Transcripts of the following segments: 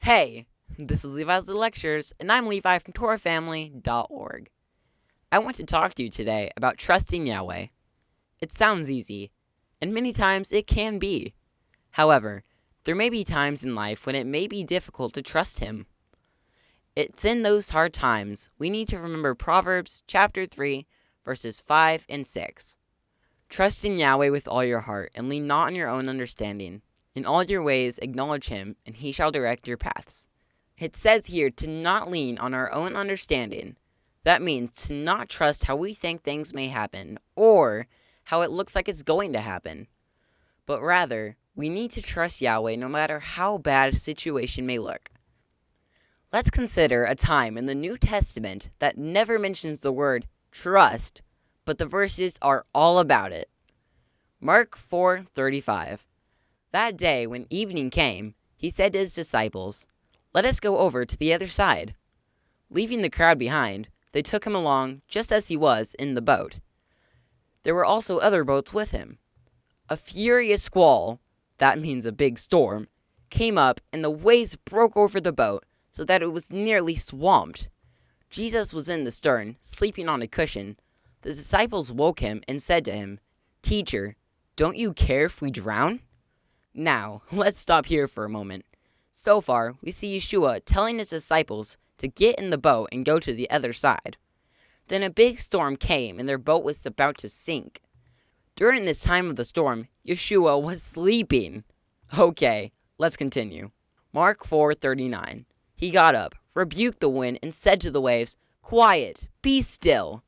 Hey, this is Levi's Lectures, and I'm Levi from TorahFamily.org. I want to talk to you today about trusting Yahweh. It sounds easy, and many times it can be. However, there may be times in life when it may be difficult to trust Him. It's in those hard times we need to remember Proverbs chapter 3, verses 5 and 6. Trust in Yahweh with all your heart, and lean not on your own understanding. In all your ways acknowledge Him, and He shall direct your paths. It says here to not lean on our own understanding. That means to not trust how we think things may happen, or how it looks like it's going to happen. But rather, we need to trust Yahweh no matter how bad a situation may look. Let's consider a time in the New Testament that never mentions the word trust, but the verses are all about it. Mark 4:35. That day, when evening came, he said to his disciples, "Let us go over to the other side." Leaving the crowd behind, they took him along just as he was in the boat. There were also other boats with him. A furious squall, that means a big storm, came up, and the waves broke over the boat so that it was nearly swamped. Jesus was in the stern, sleeping on a cushion. The disciples woke him and said to him, "Teacher, don't you care if we drown?" Now, let's stop here for a moment. So far, we see Yeshua telling his disciples to get in the boat and go to the other side. Then a big storm came and their boat was about to sink. During this time of the storm, Yeshua was sleeping. Okay, let's continue. Mark 4:39. He got up, rebuked the wind, and said to the waves, "Quiet, be still."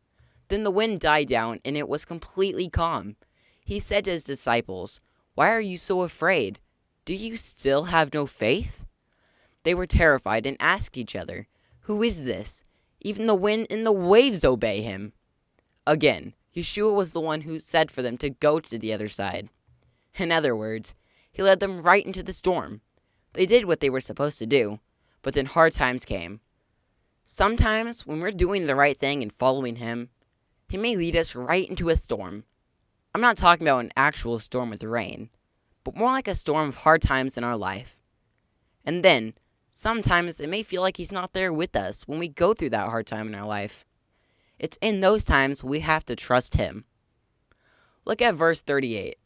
Then the wind died down and it was completely calm. He said to his disciples, "Why are you so afraid? Do you still have no faith?" They were terrified and asked each other, "Who is this? Even the wind and the waves obey him." Again, Yeshua was the one who said for them to go to the other side. In other words, he led them right into the storm. They did what they were supposed to do, but then hard times came. Sometimes, when we're doing the right thing and following him, he may lead us right into a storm. I'm not talking about an actual storm with rain, but more like a storm of hard times in our life. And then, sometimes it may feel like he's not there with us when we go through that hard time in our life. It's in those times we have to trust him. Look at verse 38.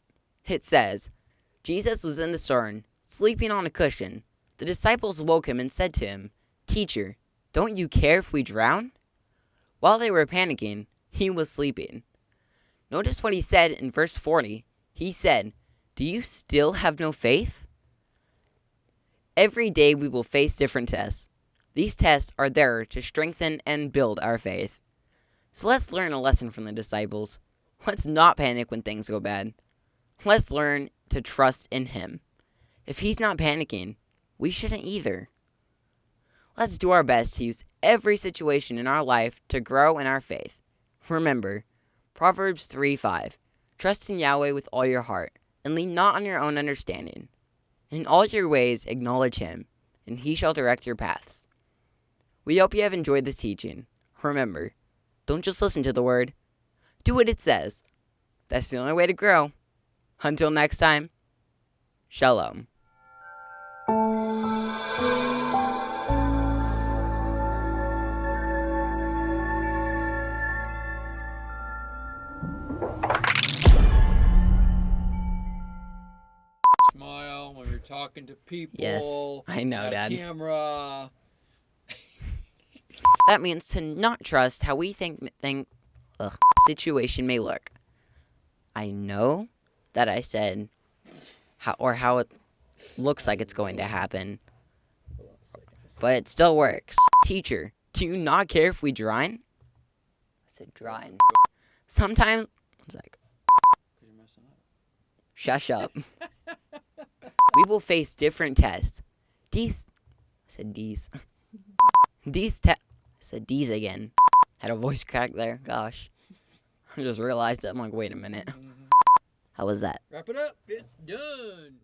It says, Jesus was in the stern, sleeping on a cushion. The disciples woke him and said to him, "Teacher, don't you care if we drown?" While they were panicking, he was sleeping. Notice what he said in verse 40. He said, "Do you still have no faith?" Every day we will face different tests. These tests are there to strengthen and build our faith. So let's learn a lesson from the disciples. Let's not panic when things go bad. Let's learn to trust in him. If he's not panicking, we shouldn't either. Let's do our best to use every situation in our life to grow in our faith. Remember, Proverbs 3:5. Trust in Yahweh with all your heart, and lean not on your own understanding. In all your ways acknowledge him, and he shall direct your paths. We hope you have enjoyed this teaching. Remember, don't just listen to the word. Do what it says. That's the only way to grow. Until next time, Shalom. Smile when you're talking to people. Yes, I know, Dad. Camera. That means to not trust how we think situation may look. I know that I said how it looks like it's going to happen, but it still works. Teacher, do you not care if we drown? I said drown. Sometimes it's like, shush up. We will face different tests. I said D's again. Had a voice crack there. Gosh. I just realized that. I'm like, wait a minute. How was that? Wrap it up. It's done.